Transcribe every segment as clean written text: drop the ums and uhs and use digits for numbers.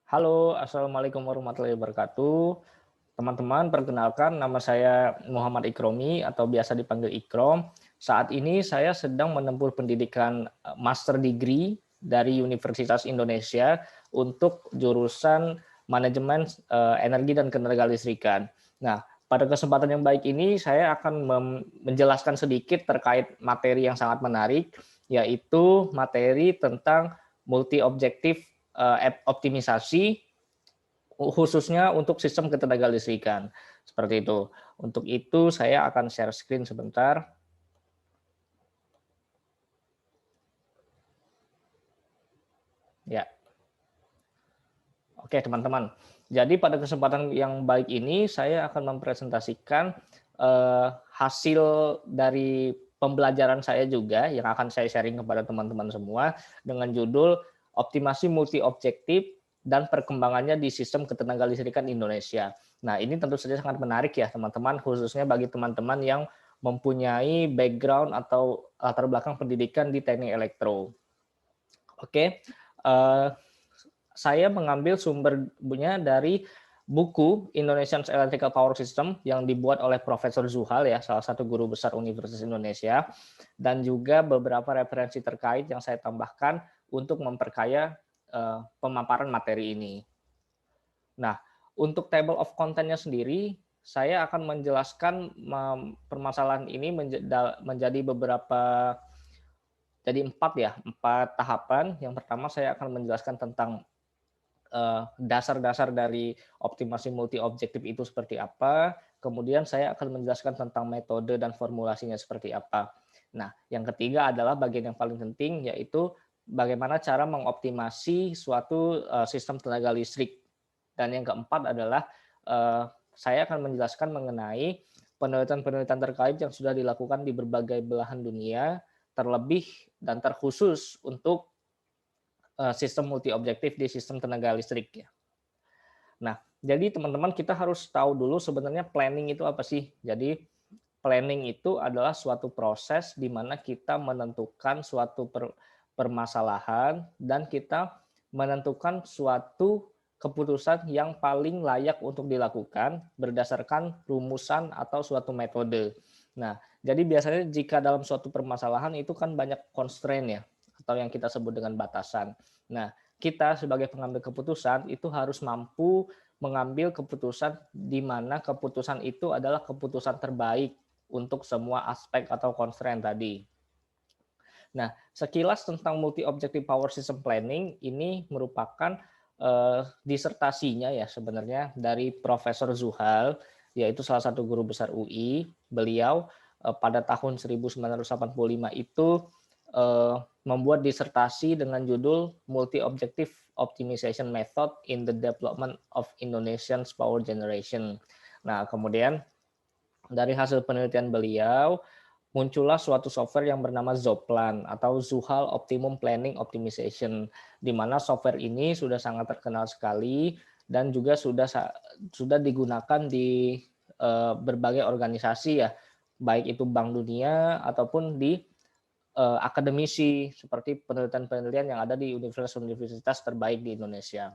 Halo, assalamualaikum warahmatullahi wabarakatuh. Teman-teman, perkenalkan nama saya Muhammad Ikromi atau biasa dipanggil Ikrom. Saat ini saya sedang menempuh pendidikan master degree dari Universitas Indonesia untuk jurusan manajemen energi dan ketenagalistrikan. Nah, pada kesempatan yang baik ini saya akan menjelaskan sedikit terkait materi yang sangat menarik, yaitu materi tentang multi objektif optimisasi khususnya untuk sistem ketenagalistrikan, seperti itu. Untuk itu saya akan share screen sebentar. Ya, oke teman-teman. Jadi pada kesempatan yang baik ini saya akan mempresentasikan hasil dari pembelajaran saya juga yang akan saya sharing kepada teman-teman semua dengan judul Optimasi Multi Objektif dan Perkembangannya di Sistem Ketenagalistrikan Indonesia. Nah, ini tentu saja sangat menarik ya teman-teman, khususnya bagi teman-teman yang mempunyai background atau latar belakang pendidikan di teknik elektro. Oke, saya mengambil sumbernya dari buku Indonesian Electrical Power System yang dibuat oleh Profesor Zuhal ya, salah satu guru besar Universitas Indonesia, dan juga beberapa referensi terkait yang saya tambahkan untuk memperkaya pemaparan materi ini. Nah, untuk table of content-nya sendiri, saya akan menjelaskan permasalahan ini menjadi beberapa, jadi 4 ya, 4 tahapan. Yang pertama saya akan menjelaskan tentang dasar-dasar dari optimasi multi objektif itu seperti apa, kemudian saya akan menjelaskan tentang metode dan formulasinya seperti apa. Nah, yang ketiga adalah bagian yang paling penting, yaitu bagaimana cara mengoptimasi suatu sistem tenaga listrik. Dan yang keempat adalah saya akan menjelaskan mengenai penelitian-penelitian terkait yang sudah dilakukan di berbagai belahan dunia, terlebih dan terkhusus untuk sistem multi objektif di sistem tenaga listrik ya. Nah, jadi teman-teman kita harus tahu dulu sebenarnya planning itu apa sih. Jadi planning itu adalah suatu proses di mana kita menentukan suatu permasalahan dan kita menentukan suatu keputusan yang paling layak untuk dilakukan berdasarkan rumusan atau suatu metode. Nah, jadi biasanya jika dalam suatu permasalahan itu kan banyak constraint ya, atau yang kita sebut dengan batasan. Nah, kita sebagai pengambil keputusan itu harus mampu mengambil keputusan di mana keputusan itu adalah keputusan terbaik untuk semua aspek atau constraint tadi. Nah, sekilas tentang multi objective power system planning ini merupakan disertasinya ya sebenarnya dari Profesor Zuhal, yaitu salah satu guru besar UI. Beliau pada tahun 1985 itu membuat disertasi dengan judul Multi Objective Optimization Method in the Development of Indonesian Power Generation. Nah, kemudian dari hasil penelitian beliau muncullah suatu software yang bernama Zoplan atau Zuhal Optimum Planning Optimization, di mana software ini sudah sangat terkenal sekali dan juga sudah digunakan di berbagai organisasi ya, baik itu Bank Dunia ataupun di akademisi seperti penelitian-penelitian yang ada di universitas-universitas terbaik di Indonesia.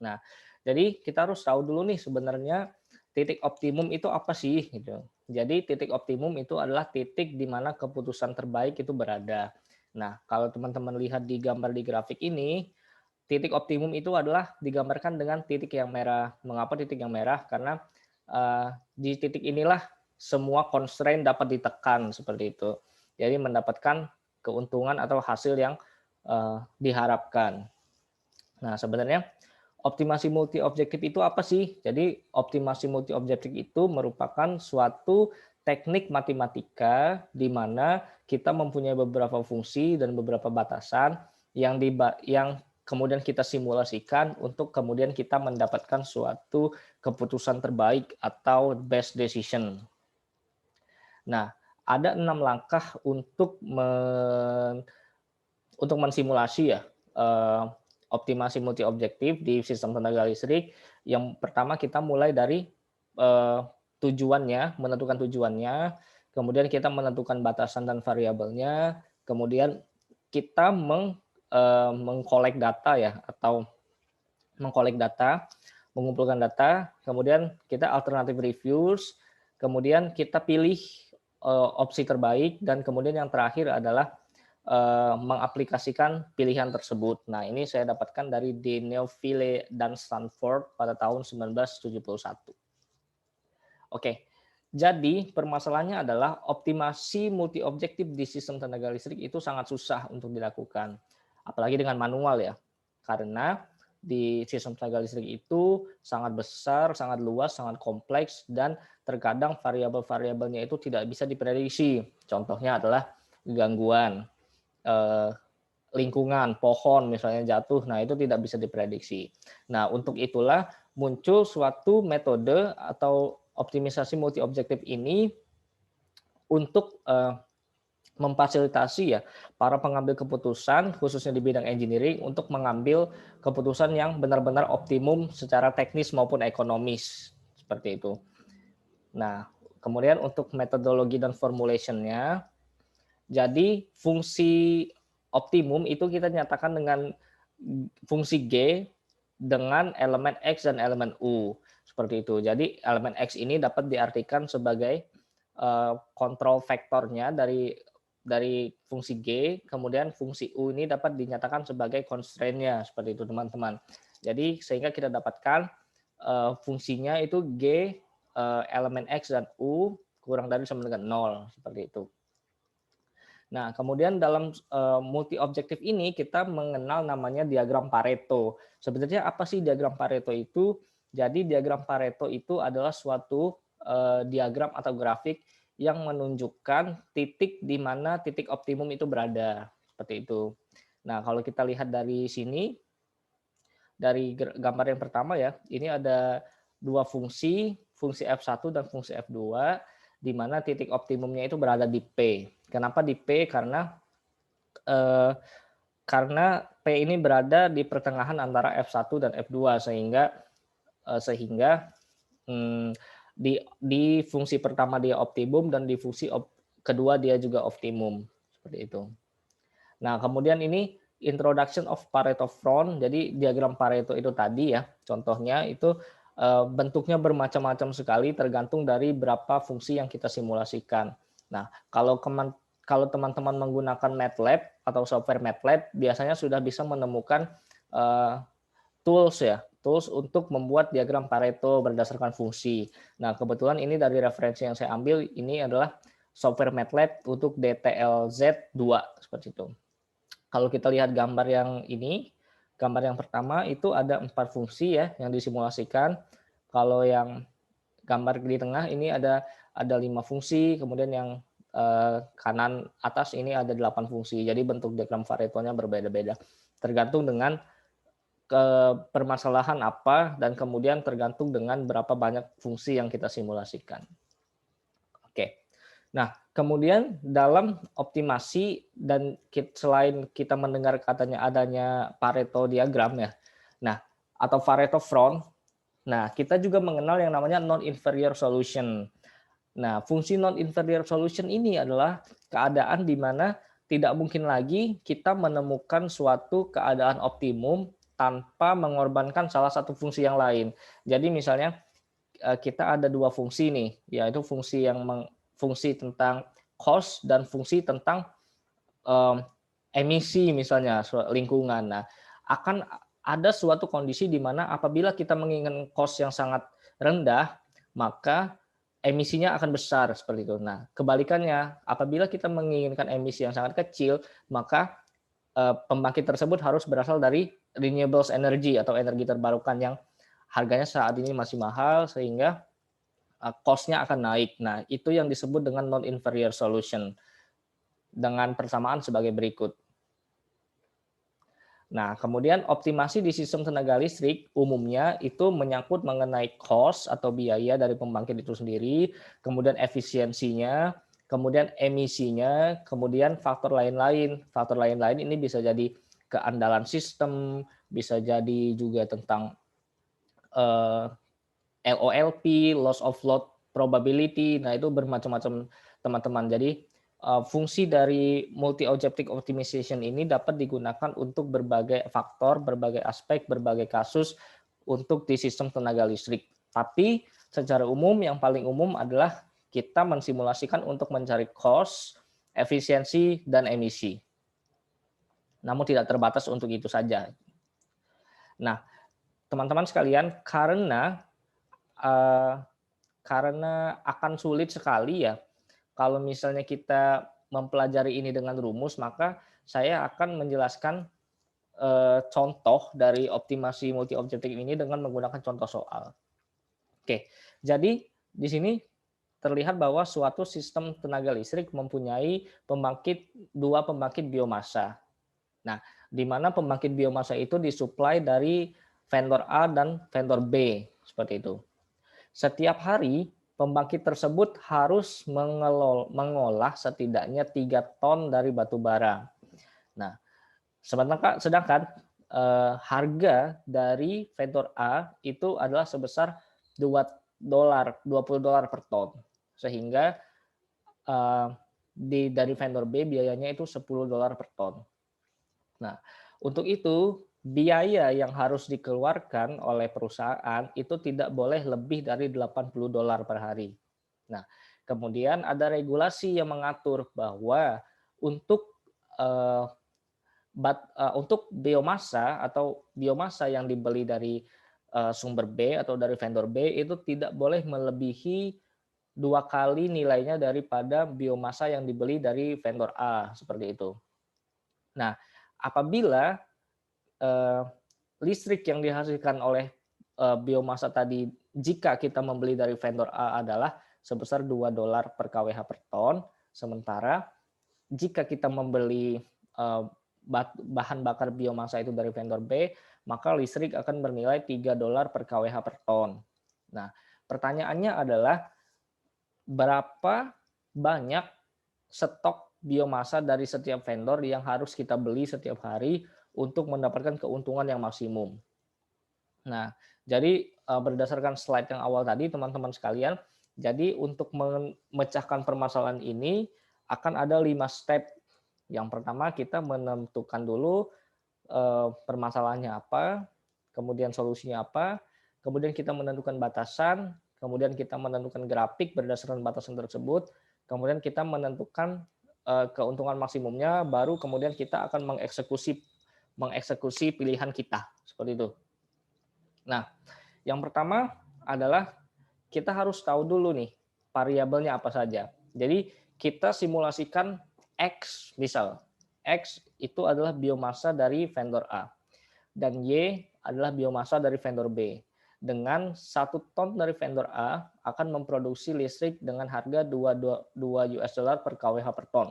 Nah, jadi kita harus tahu dulu nih sebenarnya titik optimum itu apa sih gitu. Jadi titik optimum itu adalah titik di mana keputusan terbaik itu berada. Nah, kalau teman-teman lihat di gambar di grafik ini, titik optimum itu adalah digambarkan dengan titik yang merah. Mengapa titik yang merah? Karena di titik inilah semua constraint dapat ditekan seperti itu. Jadi mendapatkan keuntungan atau hasil yang diharapkan. Nah, sebenarnya optimasi multi objektif itu apa sih? Jadi optimasi multi objektif itu merupakan suatu teknik matematika di mana kita mempunyai beberapa fungsi dan beberapa batasan yang kemudian kita simulasikan untuk kemudian kita mendapatkan suatu keputusan terbaik atau best decision. Nah, ada 6 langkah untuk mensimulasi ya optimasi multi objektif di sistem tenaga listrik. Yang pertama kita mulai dari tujuannya, menentukan tujuannya, kemudian kita menentukan batasan dan variabelnya, kemudian kita mengkolek data ya atau mengkolek data, mengumpulkan data, kemudian kita alternative reviews, kemudian kita pilih opsi terbaik, dan kemudian yang terakhir adalah mengaplikasikan pilihan tersebut. Nah, ini saya dapatkan dari De Neufville dan Stanford pada tahun 1971. Oke, jadi permasalahannya adalah optimasi multi objektif di sistem tenaga listrik itu sangat susah untuk dilakukan, apalagi dengan manual ya, karena di sistem tenaga listrik itu sangat besar, sangat luas, sangat kompleks, dan terkadang variabel-variabelnya itu tidak bisa diprediksi. Contohnya adalah gangguan lingkungan, pohon misalnya jatuh, nah itu tidak bisa diprediksi. Nah, untuk itulah muncul suatu metode atau optimisasi multi objektif ini untuk memfasilitasi ya para pengambil keputusan khususnya di bidang engineering untuk mengambil keputusan yang benar-benar optimum secara teknis maupun ekonomis seperti itu. Nah, kemudian untuk metodologi dan formulation-nya, jadi fungsi optimum itu kita nyatakan dengan fungsi G dengan elemen X dan elemen U. Seperti itu. Jadi elemen X ini dapat diartikan sebagai kontrol vektornya dari fungsi G, kemudian fungsi U ini dapat dinyatakan sebagai constraint-nya, seperti itu teman-teman. Jadi sehingga kita dapatkan fungsinya itu G elemen X dan U kurang dari sama dengan 0, seperti itu. Nah, kemudian dalam multi objektif ini kita mengenal namanya diagram Pareto. Sebenarnya apa sih diagram Pareto itu? Jadi diagram Pareto itu adalah suatu diagram atau grafik yang menunjukkan titik di mana titik optimum itu berada, seperti itu. Nah, kalau kita lihat dari sini, dari gambar yang pertama ya, ini ada dua fungsi F1 dan fungsi F2, di mana titik optimumnya itu berada di P. Kenapa di P? Karena P ini berada di pertengahan antara F1 dan F2, sehingga di fungsi pertama dia optimum dan di fungsi kedua dia juga optimum, seperti itu. Nah, kemudian ini introduction of Pareto front. Jadi diagram Pareto itu tadi ya, contohnya itu bentuknya bermacam-macam sekali tergantung dari berapa fungsi yang kita simulasikan. Nah, kalau teman-teman menggunakan MATLAB atau software MATLAB, biasanya sudah bisa menemukan tools untuk membuat diagram Pareto berdasarkan fungsi. Nah, kebetulan ini dari referensi yang saya ambil, ini adalah software MATLAB untuk DTLZ2, seperti itu. Kalau kita lihat gambar yang ini, gambar yang pertama itu ada 4 fungsi ya yang disimulasikan. Kalau yang gambar di tengah ini ada 5 fungsi, kemudian yang kanan atas ini ada 8 fungsi. Jadi bentuk diagram Paretonya berbeda-beda. Tergantung dengan permasalahan apa dan kemudian tergantung dengan berapa banyak fungsi yang kita simulasikan. Oke. Nah, kemudian dalam optimasi dan selain kita mendengar katanya adanya Pareto diagram ya, nah atau Pareto front, nah kita juga mengenal yang namanya non-inferior solution. Nah, fungsi non-inferior solution ini adalah keadaan di mana tidak mungkin lagi kita menemukan suatu keadaan optimum tanpa mengorbankan salah satu fungsi yang lain. Jadi misalnya kita ada dua fungsi nih, yaitu fungsi tentang cost dan fungsi tentang emisi misalnya lingkungan. Nah, akan ada suatu kondisi di mana apabila kita menginginkan cost yang sangat rendah, maka emisinya akan besar seperti itu. Nah, kebalikannya, apabila kita menginginkan emisi yang sangat kecil, maka pembangkit tersebut harus berasal dari renewables energy atau energi terbarukan yang harganya saat ini masih mahal sehingga cost-nya akan naik. Nah, itu yang disebut dengan non-inferior solution dengan persamaan sebagai berikut. Nah, kemudian optimasi di sistem tenaga listrik umumnya itu menyangkut mengenai cost atau biaya dari pembangkit itu sendiri, kemudian efisiensinya, kemudian emisinya, kemudian faktor lain-lain. Faktor lain-lain ini bisa jadi keandalan sistem, bisa jadi juga tentang LOLP, loss of load probability. Nah, itu bermacam-macam teman-teman. Jadi fungsi dari multi objective optimization ini dapat digunakan untuk berbagai faktor, berbagai aspek, berbagai kasus untuk di sistem tenaga listrik. Tapi secara umum yang paling umum adalah kita mensimulasikan untuk mencari cost, efisiensi, dan emisi. Namun tidak terbatas untuk itu saja. Nah, teman-teman sekalian, karena akan sulit sekali ya kalau misalnya kita mempelajari ini dengan rumus, maka saya akan menjelaskan contoh dari optimasi multi objektif ini dengan menggunakan contoh soal. Oke, jadi di sini terlihat bahwa suatu sistem tenaga listrik mempunyai dua pembangkit biomasa. Nah, di mana pembangkit biomasa itu disuplai dari vendor A dan vendor B, seperti itu. Setiap hari, pembangkit tersebut harus mengolah setidaknya 3 ton dari batu bara. Nah, sedangkan harga dari vendor A itu adalah sebesar $20 per ton. Sehingga dari vendor B biayanya itu $10 per ton. Nah, untuk itu biaya yang harus dikeluarkan oleh perusahaan itu tidak boleh lebih dari $80 per hari. Nah, kemudian ada regulasi yang mengatur bahwa untuk untuk biomasa atau biomasa yang dibeli dari sumber B atau dari vendor B itu tidak boleh melebihi 2 kali nilainya daripada biomasa yang dibeli dari vendor A, seperti itu. Nah, apabila listrik yang dihasilkan oleh biomasa tadi jika kita membeli dari vendor A adalah sebesar $2 per kWh per ton, sementara jika kita membeli bahan bakar biomasa itu dari vendor B, maka listrik akan bernilai $3 per kWh per ton. Nah, pertanyaannya adalah berapa banyak stok biomasa dari setiap vendor yang harus kita beli setiap hari untuk mendapatkan keuntungan yang maksimum. Nah, jadi berdasarkan slide yang awal tadi, teman-teman sekalian, jadi untuk memecahkan permasalahan ini akan ada 5 step. Yang pertama kita menentukan dulu permasalahannya apa, kemudian solusinya apa, kemudian kita menentukan batasan, kemudian kita menentukan grafik berdasarkan batasan tersebut, kemudian kita menentukan keuntungan maksimumnya, baru kemudian kita akan mengeksekusi pilihan kita, seperti itu. Nah, yang pertama adalah kita harus tahu dulu nih variabelnya apa saja. Jadi kita simulasikan X, misal X itu adalah biomasa dari vendor A dan Y adalah biomasa dari vendor B. Dengan 1 ton dari vendor A akan memproduksi listrik dengan harga 2 US dollar per kWh per ton.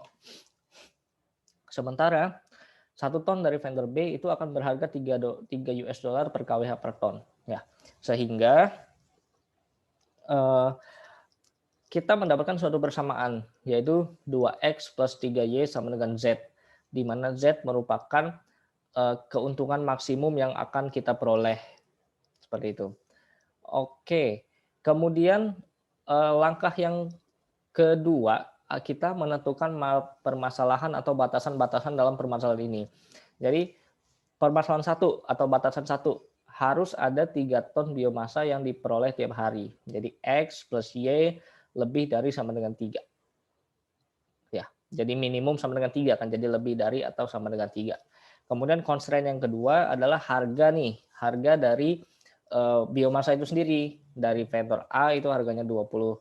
Sementara 1 ton dari vendor B itu akan berharga 3 US dollar per kWh per ton. Ya, sehingga kita mendapatkan suatu persamaan, yaitu 2X plus 3Y sama dengan Z, di mana Z merupakan keuntungan maksimum yang akan kita peroleh. Seperti itu. Oke, kemudian langkah yang kedua, kita menentukan permasalahan atau batasan-batasan dalam permasalahan ini. Jadi permasalahan 1 atau batasan 1 harus ada 3 ton biomasa yang diperoleh tiap hari. Jadi X plus Y lebih dari sama dengan 3. Ya, jadi minimum sama dengan 3 kan, jadi lebih dari atau sama dengan 3. Kemudian constraint yang kedua adalah harga nih, harga dari biomasa itu sendiri. Dari vendor A itu harganya $20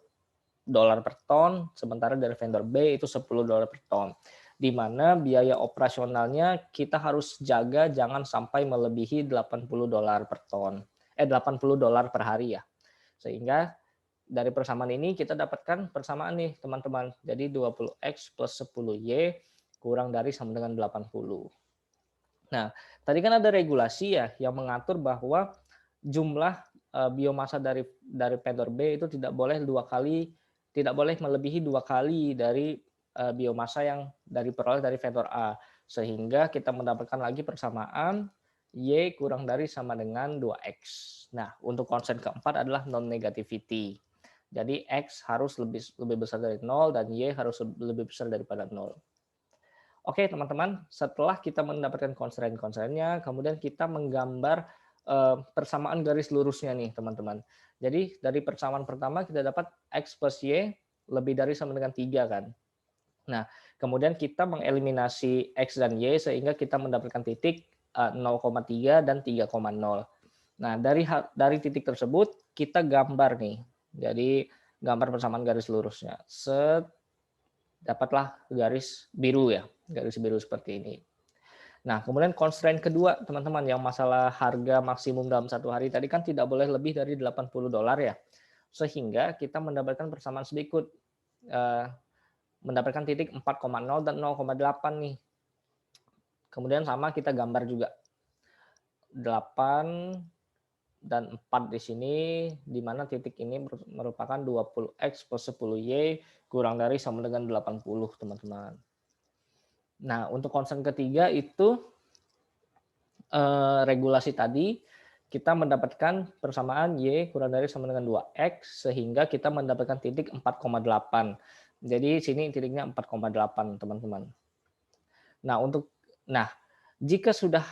per ton, sementara dari vendor B itu $10 per ton. Di mana biaya operasionalnya kita harus jaga jangan sampai melebihi $80 per ton. $80 per hari ya. Sehingga dari persamaan ini kita dapatkan persamaan nih teman-teman. Jadi 20X plus 10Y kurang dari sama dengan 80. Nah, tadi kan ada regulasi ya yang mengatur bahwa jumlah biomasa dari vendor B itu tidak boleh melebihi 2 kali dari biomasa yang diperoleh dari vendor A. Sehingga kita mendapatkan lagi persamaan Y kurang dari sama dengan 2X. Nah, untuk konsen keempat adalah non-negativity. Jadi X harus lebih besar dari 0 dan Y harus lebih besar daripada 0. Oke teman-teman, setelah kita mendapatkan constraint-constraintnya, kemudian kita menggambar persamaan garis lurusnya nih teman-teman. Jadi dari persamaan pertama kita dapat X plus Y lebih dari sama dengan 3 kan. Nah, kemudian kita mengeliminasi X dan Y sehingga kita mendapatkan titik 0,3 dan 3,0. Nah, dari titik tersebut kita gambar nih. Jadi gambar persamaan garis lurusnya. Dapatlah garis biru ya, garis biru seperti ini. Nah, kemudian constraint kedua, teman-teman, yang masalah harga maksimum dalam satu hari tadi kan tidak boleh lebih dari $80 ya. Sehingga kita mendapatkan persamaan sedikit, mendapatkan titik 4,0 dan 0,8 nih. Kemudian sama kita gambar juga. 8 dan 4 di sini, di mana titik ini merupakan 20X plus 10Y kurang dari sama dengan 80, teman-teman. Nah, untuk concern ketiga itu regulasi tadi, kita mendapatkan persamaan Y kurang dari sama dengan 2X, sehingga kita mendapatkan titik 4,8. Jadi sini titiknya 4,8, teman-teman. Nah, jika sudah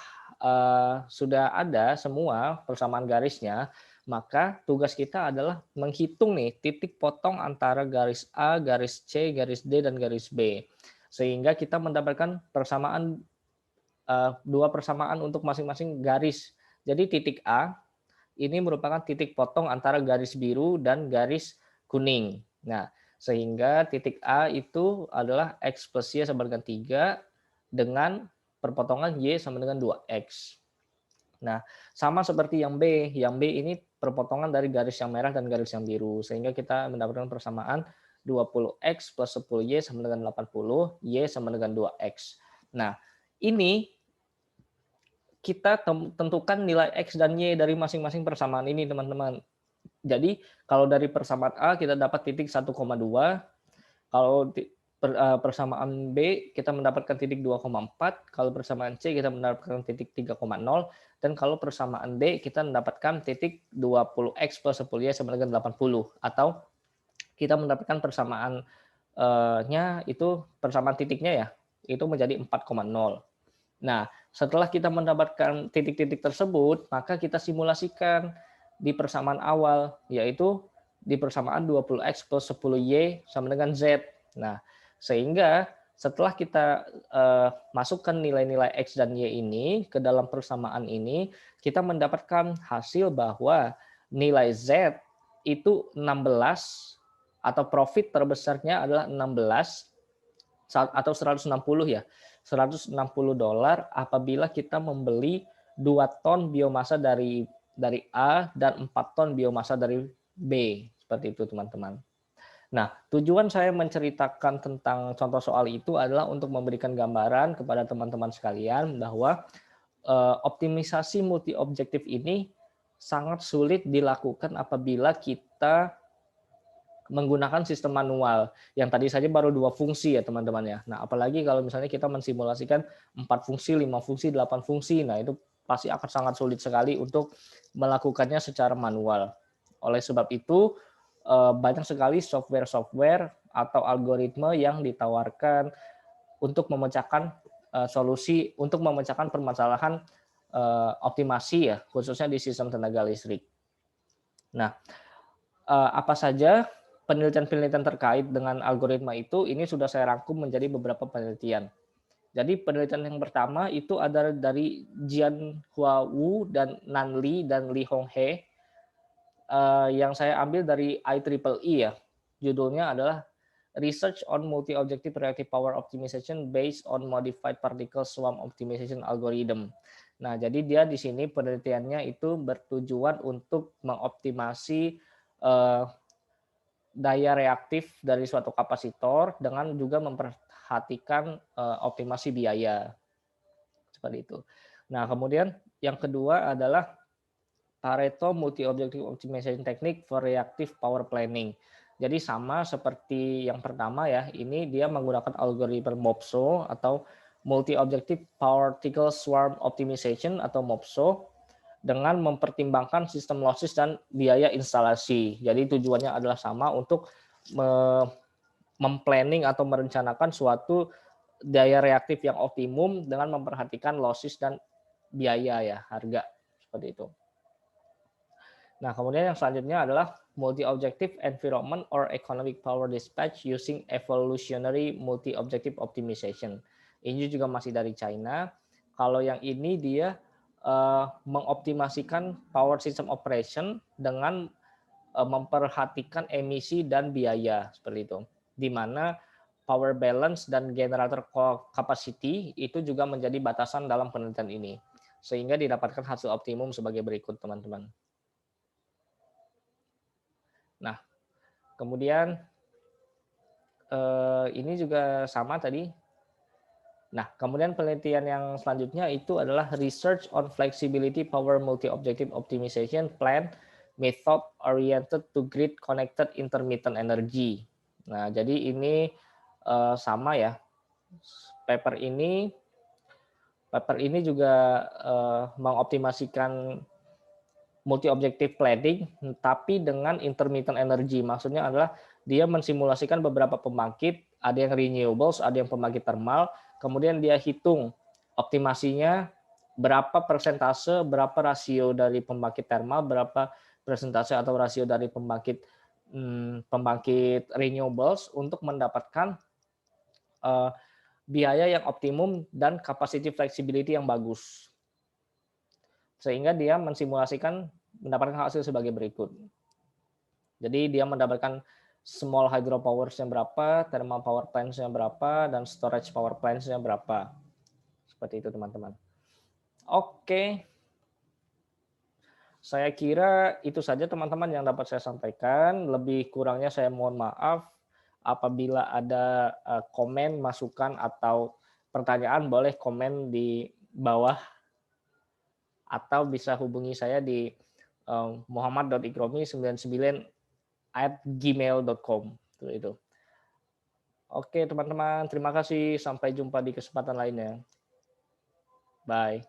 ada semua persamaan garisnya, maka tugas kita adalah menghitung nih titik potong antara garis A, garis C, garis D, dan garis B. Sehingga kita mendapatkan persamaan dua persamaan untuk masing-masing garis. Jadi titik A ini merupakan titik potong antara garis biru dan garis kuning. Nah, sehingga titik A itu adalah X plus Y sama dengan 3 dengan perpotongan Y sama dengan 2X. Nah, sama seperti yang B. Yang B ini perpotongan dari garis yang merah dan garis yang biru. Sehingga kita mendapatkan persamaan 20X plus 10Y sama dengan 80, Y sama dengan 2X. Nah, ini kita tentukan nilai X dan Y dari masing-masing persamaan ini, teman-teman. Jadi, kalau dari persamaan A kita dapat titik 1,2, kalau persamaan B kita mendapatkan titik 2,4, kalau persamaan C kita mendapatkan titik 3,0, dan kalau persamaan D kita mendapatkan titik 20X plus 10Y sama dengan 80, atau kita mendapatkan persamaannya itu persamaan titiknya ya, itu menjadi 4,0. Nah, setelah kita mendapatkan titik-titik tersebut, maka kita simulasikan di persamaan awal, yaitu di persamaan 20X plus 10Y sama dengan Z. Nah, sehingga setelah kita masukkan nilai-nilai X dan Y ini ke dalam persamaan ini, kita mendapatkan hasil bahwa nilai Z itu 16, atau profit terbesarnya adalah 16 atau 160 ya. $160 apabila kita membeli 2 ton biomasa dari A dan 4 ton biomasa dari B. Seperti itu, teman-teman. Nah, tujuan saya menceritakan tentang contoh soal itu adalah untuk memberikan gambaran kepada teman-teman sekalian bahwa optimisasi multi objektif ini sangat sulit dilakukan apabila kita menggunakan sistem manual yang tadi saja baru 2 fungsi ya teman-teman ya. Nah, apalagi kalau misalnya kita mensimulasikan 4 fungsi, 5 fungsi, 8 fungsi. Nah, itu pasti akan sangat sulit sekali untuk melakukannya secara manual. Oleh sebab itu, banyak sekali software-software atau algoritma yang ditawarkan untuk memecahkan solusi untuk memecahkan permasalahan optimasi ya, khususnya di sistem tenaga listrik. Nah, apa saja penelitian-penelitian terkait dengan algoritma itu ini sudah saya rangkum menjadi beberapa penelitian. Jadi penelitian yang pertama itu ada dari Jianhua Wu dan Nan Li dan Li Honghe yang saya ambil dari IEEE ya. Judulnya adalah Research on Multi-Objective Reactive Power Optimization Based on Modified Particle Swarm Optimization Algorithm. Nah, jadi dia di sini penelitiannya itu bertujuan untuk mengoptimasi daya reaktif dari suatu kapasitor dengan juga memperhatikan optimasi biaya. Seperti itu. Nah, kemudian yang kedua adalah Pareto Multi-Objective Optimization Technique for Reactive Power Planning. Jadi sama seperti yang pertama ya, ini dia menggunakan algoritma MOPSO atau Multi-Objective Particle Swarm Optimization atau MOPSO dengan mempertimbangkan sistem losses dan biaya instalasi. Jadi tujuannya adalah sama untuk memplanning atau merencanakan suatu daya reaktif yang optimum dengan memperhatikan losses dan biaya ya, harga seperti itu. Nah, kemudian yang selanjutnya adalah multi-objective environment or economic power dispatch using evolutionary multi-objective optimization. Ini juga masih dari China. Kalau yang ini dia mengoptimasikan power system operation dengan memperhatikan emisi dan biaya seperti itu. Di mana power balance dan generator capacity itu juga menjadi batasan dalam penelitian ini. Sehingga didapatkan hasil optimum sebagai berikut, teman-teman. Nah, kemudian ini juga sama tadi. Nah, kemudian penelitian yang selanjutnya itu adalah research on flexibility power multi-objective optimization plan method oriented to grid connected intermittent energy. Nah, jadi ini sama ya. Paper ini juga mengoptimasikan multi-objective planning, tapi dengan intermittent energy. Maksudnya adalah dia mensimulasikan beberapa pembangkit, ada yang renewables, ada yang pembangkit thermal, kemudian dia hitung optimasinya berapa persentase, berapa rasio dari pembangkit thermal, berapa persentase atau rasio dari pembangkit renewables untuk mendapatkan biaya yang optimum dan capacity flexibility yang bagus. Sehingga dia mensimulasikan mendapatkan hasil sebagai berikut. Jadi dia mendapatkan small hydropower-nya berapa, thermal power plants-nya berapa, dan storage power plants-nya berapa. Seperti itu, teman-teman. Oke. Saya kira itu saja, teman-teman, yang dapat saya sampaikan. Lebih kurangnya saya mohon maaf. Apabila ada komen, masukan, atau pertanyaan, boleh komen di bawah atau bisa hubungi saya di muhammad.ikromi99@gmail.com. Itu. Oke, teman-teman, terima kasih. Sampai jumpa di kesempatan lainnya. Bye.